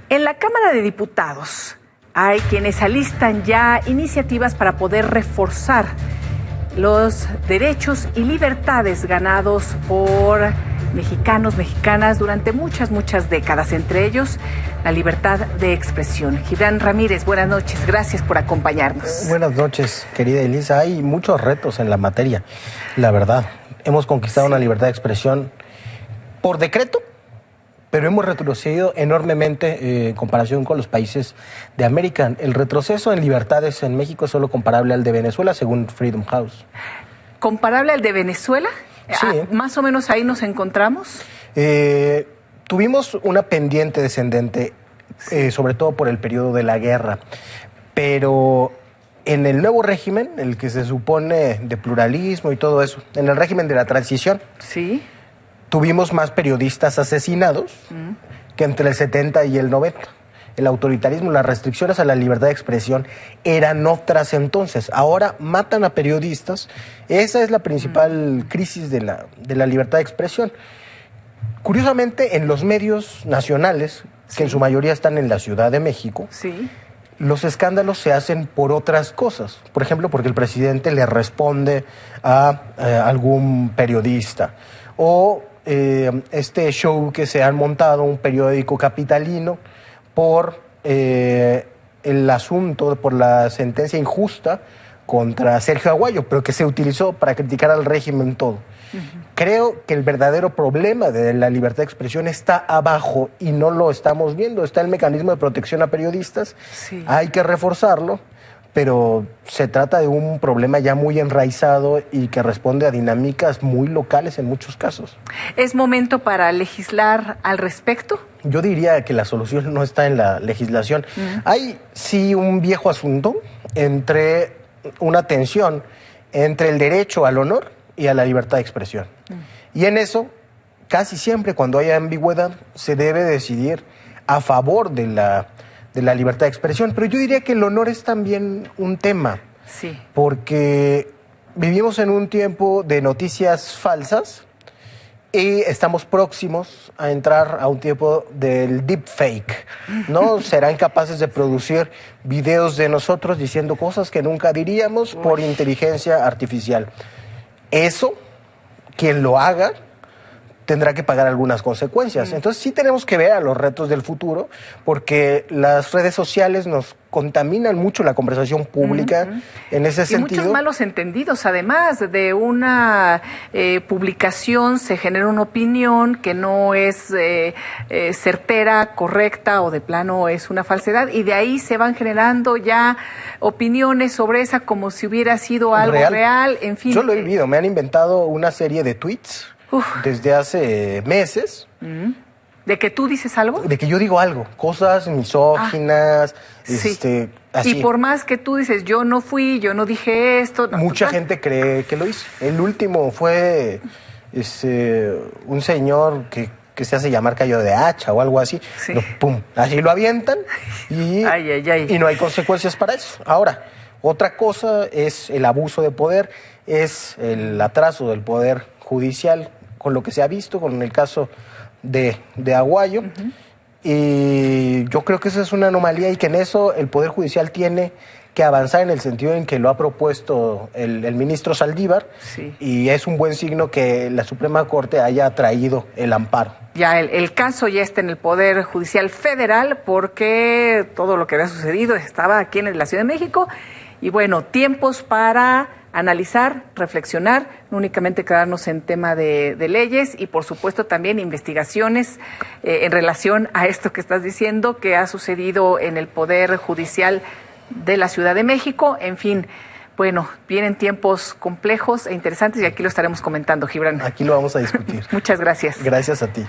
En la Cámara de Diputados hay quienes alistan ya iniciativas para poder reforzar los derechos y libertades ganados por mexicanos, mexicanas durante muchas décadas, entre ellos la libertad de expresión. Gibran Ramírez, buenas noches, gracias por acompañarnos. Buenas noches, querida Elisa. Hay muchos retos en la materia, la verdad. Hemos conquistado una libertad de expresión por decreto, pero hemos retrocedido enormemente en comparación con los países de América. El retroceso en libertades en México es solo comparable al de Venezuela, según Freedom House. ¿Comparable al de Venezuela? Sí. ¿Más o menos ahí nos encontramos? Tuvimos una pendiente descendente, sobre todo por el periodo de la guerra, pero en el nuevo régimen, el que se supone de pluralismo y todo eso, en el régimen de la transición, sí, tuvimos más periodistas asesinados que entre el 70 y el 90. El autoritarismo, las restricciones a la libertad de expresión eran otras entonces. Ahora matan a periodistas. Esa es la principal crisis de la libertad de expresión. Curiosamente, en los medios nacionales, que en su mayoría están en la Ciudad de México, los escándalos se hacen por otras cosas. Por ejemplo, porque el presidente le responde a algún periodista. O este show que se han montado un periódico capitalino por el asunto, por la sentencia injusta contra Sergio Aguayo, pero que se utilizó para criticar al régimen todo. Creo que el verdadero problema de la libertad de expresión está abajo y no lo estamos viendo. Está el mecanismo de protección a periodistas, hay que reforzarlo, pero se trata de un problema ya muy enraizado y que responde a dinámicas muy locales en muchos casos. ¿Es momento para legislar al respecto? Yo diría que la solución no está en la legislación. Hay sí un viejo asunto entre una tensión entre el derecho al honor y a la libertad de expresión. Y en eso, casi siempre cuando hay ambigüedad, se debe decidir a favor de la libertad de expresión. Pero yo diría que el honor es también un tema. Sí. Porque vivimos en un tiempo de noticias falsas y estamos próximos a entrar a un tiempo del deepfake, ¿no? Serán capaces de producir videos de nosotros diciendo cosas que nunca diríamos por inteligencia artificial. Eso, quien lo haga, tendrá que pagar algunas consecuencias. Entonces sí tenemos que ver a los retos del futuro, porque las redes sociales nos contaminan mucho la conversación pública en ese sentido. Y muchos malos entendidos. Además de una publicación se genera una opinión que no es certera, correcta o de plano es una falsedad, y de ahí se van generando ya opiniones sobre esa como si hubiera sido algo real. En fin. Yo lo he vivido, me han inventado una serie de tweets desde hace meses. ¿De que tú dices algo? De que yo digo algo, cosas misóginas, así. Y por más que tú dices, yo no fui, yo no dije esto. No, mucha gente cree que lo hice. El último fue un señor que se hace llamar Cayo de Hacha o algo así. ¡Pum! Así lo avientan y no hay consecuencias para eso. Ahora, otra cosa es el abuso de poder, es el atraso del poder judicial, con lo que se ha visto, con el caso de Aguayo, y yo creo que esa es una anomalía y que en eso el Poder Judicial tiene que avanzar en el sentido en que lo ha propuesto el ministro Saldívar, y es un buen signo que la Suprema Corte haya traído el amparo. Ya el caso ya está en el Poder Judicial Federal porque todo lo que había sucedido estaba aquí en la Ciudad de México, y bueno, tiempos para analizar, reflexionar, no únicamente quedarnos en tema de leyes, y por supuesto también investigaciones en relación a esto que estás diciendo que ha sucedido en el Poder Judicial de la Ciudad de México. En fin, bueno, vienen tiempos complejos e interesantes y aquí lo estaremos comentando, Gibran. Aquí lo vamos a discutir. Muchas gracias. Gracias a ti.